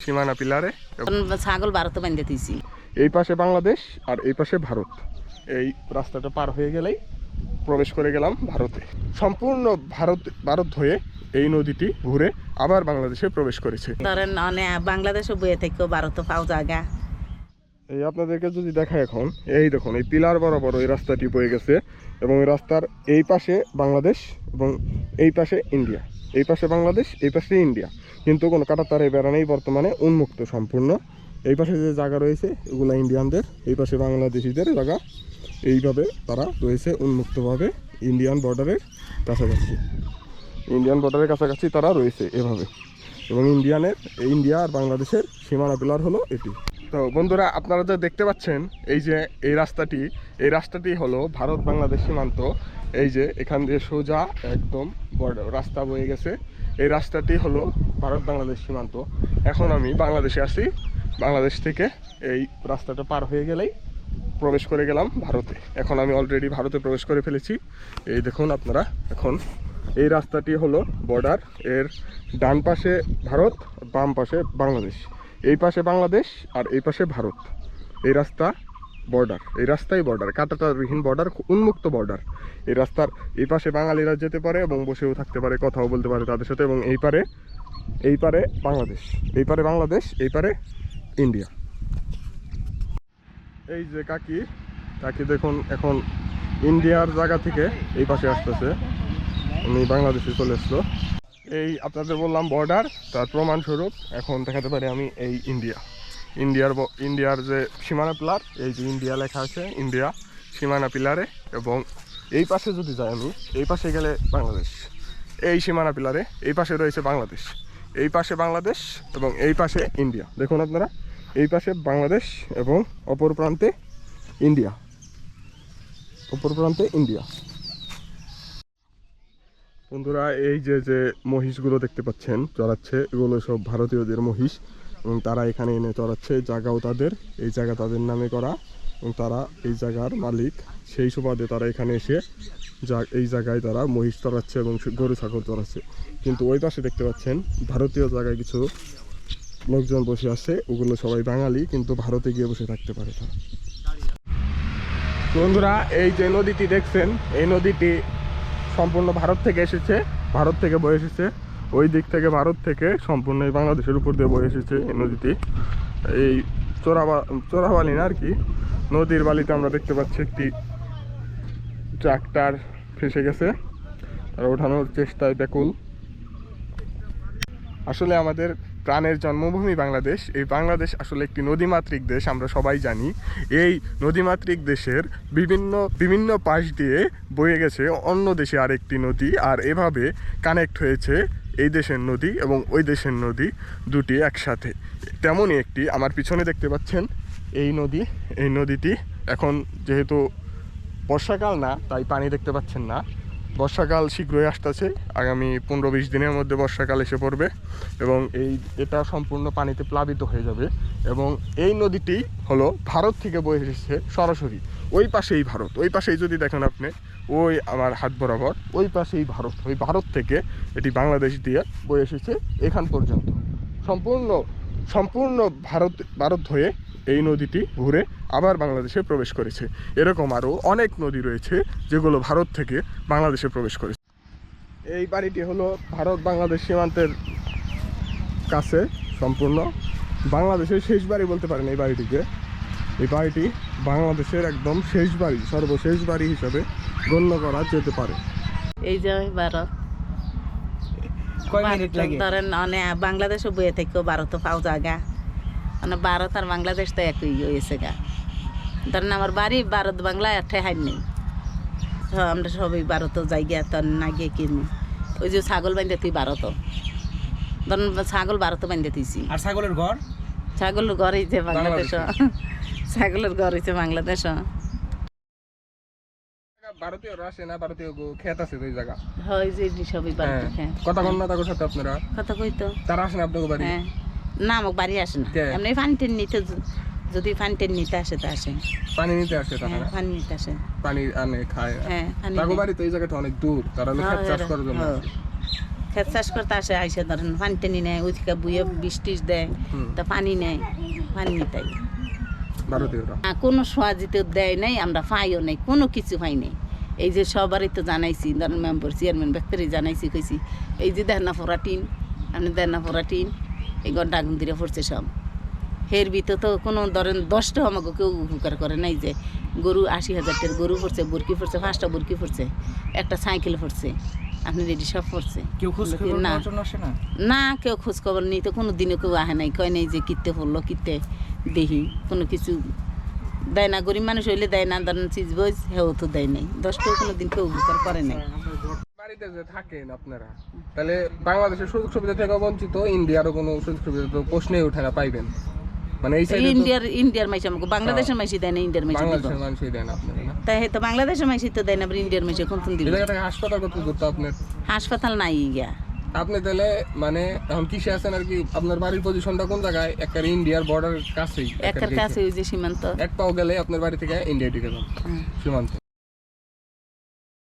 সীমানা পিলারে ছাগল ভারতে বাঁধতে দিয়েছি। এই পাশে বাংলাদেশ আর এই পাশে ভারত। এই রাস্তাটা পার হয়ে গেলেই প্রবেশ করে গেলাম ভারতে। সম্পূর্ণ ভারত হয়ে এই নদীটি ঘুরে আবার বাংলাদেশে প্রবেশ করেছে। ধরেন বাংলাদেশে বয়ে থেকেও ভারতে পাও জায়গা। এই আপনাদেরকে যদি দেখায় এখন, এই দেখুন এই পিলার বরাবর এই রাস্তাটি বয়ে গেছে এবং এই রাস্তার এই পাশে বাংলাদেশ এবং এই পাশে ইন্ডিয়া। এই পাশে বাংলাদেশ, এই পাশে ইন্ডিয়া, কিন্তু কোনো কাঁটাতারে বেড়া নেই, বর্তমানে উন্মুক্ত সম্পূর্ণ। এই পাশে যে জায়গা রয়েছে এগুলো ইন্ডিয়ানদের, এই পাশে বাংলাদেশিদের জায়গা। এইভাবে তারা রয়েছে উন্মুক্তভাবে ইন্ডিয়ান বর্ডারের কাছাকাছি। ইন্ডিয়ান বর্ডারের কাছাকাছি তারা রয়েছে এভাবে। এবং ইন্ডিয়া আর বাংলাদেশের সীমানা পিলার হলো এটি। তো বন্ধুরা, আপনারা যে দেখতে পাচ্ছেন এই যে এই রাস্তাটি হলো ভারত বাংলাদেশ সীমান্ত। এই যে এখান দিয়ে সোজা একদম রাস্তা বয়ে গেছে। এই রাস্তাটি হলো ভারত বাংলাদেশ সীমান্ত। এখন আমি বাংলাদেশে আছি। বাংলাদেশ থেকে এই রাস্তাটা পার হয়ে গেলেই প্রবেশ করে গেলাম ভারতে। এখন আমি অলরেডি ভারতে প্রবেশ করে ফেলেছি। এই দেখুন আপনারা, এখন এই রাস্তাটি হলো বর্ডার। এর ডান পাশে ভারত, বাম পাশে বাংলাদেশ। এই পাশে বাংলাদেশ আর এই পাশে ভারত। এই রাস্তা বর্ডার, এই রাস্তাই বর্ডার, কাঁটাতারবিহীন বর্ডার, উন্মুক্ত বর্ডার। এই রাস্তার এই পাশে বাঙালিরা যেতে পারে এবং বসেও থাকতে পারে, কথাও বলতে পারে তাদের সাথে। এবং এই পারে বাংলাদেশ, এই পারে বাংলাদেশ, এই পারে ইন্ডিয়া। এই যে কাকি দেখুন এখন ইন্ডিয়ার জায়গা থেকে এই পাশে আসতেছে, উনি বাংলাদেশে চলে আসলো। এই আপনাদের বললাম বর্ডার, তার প্রমাণস্বরূপ এখন দেখাতে পারি আমি এই ইন্ডিয়ার যে সীমানা পিলার, এই যে ইন্ডিয়া লেখা আছে, ইন্ডিয়া সীমানা পিলারে। এবং এই পাশে যদি যাই আমি, এই পাশে গেলে বাংলাদেশ। এই সীমানা পিলারে এই পাশে রয়েছে বাংলাদেশ, এই পাশে বাংলাদেশ এবং এই পাশে ইন্ডিয়া। দেখুন আপনারা, এই পাশে বাংলাদেশ এবং অপর প্রান্তে ইন্ডিয়া, বন্ধুরা এই যে মহিষগুলো দেখতে পাচ্ছেন চড়াচ্ছে, এগুলো সব ভারতীয়দের মহিষ এবং তারা এখানে এনে চড়াচ্ছে। জায়গাও তাদের, এই জায়গা তাদের নামে করা এবং তারা এই জায়গার মালিক। সেই সুবাদে তারা এখানে এসে এই জায়গায় তারা মহিষ চড়াচ্ছে এবং গরু ছাগল চড়াচ্ছে। কিন্তু ওই পাশে দেখতে পাচ্ছেন ভারতীয় জায়গায় কিছু লোকজন বসে আছে, ওগুলো সবাই বাঙালি, কিন্তু ভারতে গিয়ে বসে থাকতে পারে তারা। বন্ধুরা এই যে নদীটি দেখছেন, এই নদীটি সম্পূর্ণ ভারত থেকে এসেছে, ভারত থেকে বয়ে এসেছে। ওই দিক থেকে ভারত থেকে সম্পূর্ণ এই বাংলাদেশের উপর দিয়ে বয়ে এসেছে এই নদীটি। এই চোরাবালি না আর কি, নদীর বালিতে আমরা দেখতে পাচ্ছি একটি ট্রাক্টর ফেসে গেছে, আর ওঠানোর চেষ্টায় ব্যাকুল। আসলে আমাদের প্রাণের জন্মভূমি বাংলাদেশ। এই বাংলাদেশ আসলে একটি নদীমাতৃক দেশ, আমরা সবাই জানি। এই নদীমাতৃক দেশের বিভিন্ন পাশ দিয়ে বয়ে গেছে অন্য দেশে আরেকটি নদী, আর এভাবে কানেক্ট হয়েছে এই দেশের নদী এবং ওই দেশের নদী দুটি একসাথে। তেমনই একটি আমার পিছনে দেখতে পাচ্ছেন এই নদীটি এখন যেহেতু বর্ষাকাল না, তাই পানি দেখতে পাচ্ছেন না। বর্ষাকাল শীঘ্রই আসতেছে, আগামী 15-20 দিনের মধ্যে বর্ষাকাল এসে পড়বে এবং এটা সম্পূর্ণ পানিতে প্লাবিত হয়ে যাবে। এবং এই নদীটি হলো ভারত থেকে বয়ে এসেছে সরাসরি, ওই পাশেই ভারত। ওই পাশেই যদি দেখেন আপনি, ওই আমার হাত বরাবর ওই পাশেই ভারত। ওই ভারত থেকে এটি বাংলাদেশ দিয়ে বয়ে এসেছে এখান পর্যন্ত। সম্পূর্ণ ভারত হয়ে এই নদীটি ঘুরে আবার বাংলাদেশে প্রবেশ করেছে। এরকম আরও অনেক নদী রয়েছে যেগুলো ভারত থেকে বাংলাদেশে প্রবেশ করেছে। এই বাড়িটি হলো ভারত বাংলাদেশ সীমান্তের কাছে, সম্পূর্ণ বাংলাদেশের শেষ বাড়ি বলতে পারেন এই বাড়িটিকে। এই বাড়িটি বাংলাদেশের একদম শেষ বাড়ি, সর্বশেষ বাড়ি হিসাবে গণ্য করা যেতে পারে। এই যে ভারত ধরেন বাংলাদেশে বয়ে থেকেও ভারতে পাও জায়গা, মানে ভারত আর বাংলাদেশ তো একই হয়েছে গা। ধরেন আমার বাড়ি ভারত বাংলা ঠেহাই নেই, আমরা সবাই ভারত যাই গিয়া, তোর না গিয়ে কিনি। ওই যে ছাগল বাঁধে তুই ভারত, ধরেন ছাগল ভারতে বাঁধে তুইছি। আর ছাগলের ঘর হয়েছে বাংলাদেশ, ছাগলের ঘর হয়েছে বাংলাদেশ। ভারতীয়রা আসে না, ভারতীয় খেত আছে ওই জায়গা, হয় যে সবই ভারত খেত। কথা কন না তাদের সাথে আপনারা? কথা কইতো তারা আসে না আপনাদের বাড়ি? হ্যাঁ, না আমার বাড়ি আসে না, এমনি ফানিটেন নিতে, যদি ফানিটেন নিতে আসে তা আসে। পানি নিতে আসে তারা? পানি নিতে আসে, পানি আনে খায়। হ্যাঁ, তাগো বাড়ি তো এই জায়গাটা অনেক দূর, তারা লোক চাষ করার জন্য। ক্ষেত চাষ করতে আসে আইসে ধরেন পানি টানি নেয় ওই থেকে বুয়ে বৃষ্টি দেয় তা পানি নেয় পানি নিতাই ভারতীয়রা কোনো সোয়াজিতেও দেয় নাই আমরা পাইও নাই কোনো কিছু পাই নাই এই যে সবারই তো জানাইছি ধরেন মেম্বার চেয়ারম্যান ব্যক্তিরই জানাইছি কইছি এই যে দেন না ফোরা টিন আপনি দেন না ফোরা টিন এই ঘন্টা আগুন দিয়ে পড়ছে সব এর ভিতর তো কোনো ধরেন 10টা আমাকে কেউ উপকার করে নাই যে গরু 80,000 গরু পড়ছে বুরকি পড়ছে 5টা বুরকি পড়ছে একটা সাইকেল পড়ছে আপনি রেডি সব পড়ছে কেউ খোঁজ খবর না নেওয়ার জন্য আসে না? না কেউ খোঁজ খবর নেই তো কোনো দিনও কেউ আহে নাই কয় নাই যে কিতে পড়লো কিতে দেখি কোনো কিছু দেয় না গরিব মানুষ হইলে দেয় না ধরেন চিজ বই হেও তো দেয় নাই 10টাও কোনো দিন কেউ উপকার করে নাই বাড়িতে যে থাকেন আপনারা তাহলে বাংলাদেশের সুযোগ সুবিধা থেকে বঞ্চিত ইন্ডিয়ারও কোনো সুযোগ সুবিধা তো প্রশ্নেই ওঠে না পাইবেন মানে এই সাইডে ইন্ডিয়ার মাইসি আমাকে বাংলাদেশের মাইসি দেয় না ইন্ডিয়ার মাইসি দিব বাংলাদেশের মানুষই দেন আপনারা না তাই তো বাংলাদেশের মাইসি তো দেয় না আবার ইন্ডিয়ার মাইসি কোন দিব এই জায়গাটা হাসপাতাল কত দূর তো আপনার হাসপাতাল নাই গিয়া আপনি তাহলে মানে এখন কিসে আছেন আর কি আপনার বাড়ির পজিশনটা কোন জায়গায় একটা ইন্ডিয়ার বর্ডার কাছেই একের কাছে ওই যে সীমান্ত এক পাও গেলে আপনার বাড়ি থেকে ইন্ডিয়া ঢুকে যান হ্যাঁ। সীমান্ত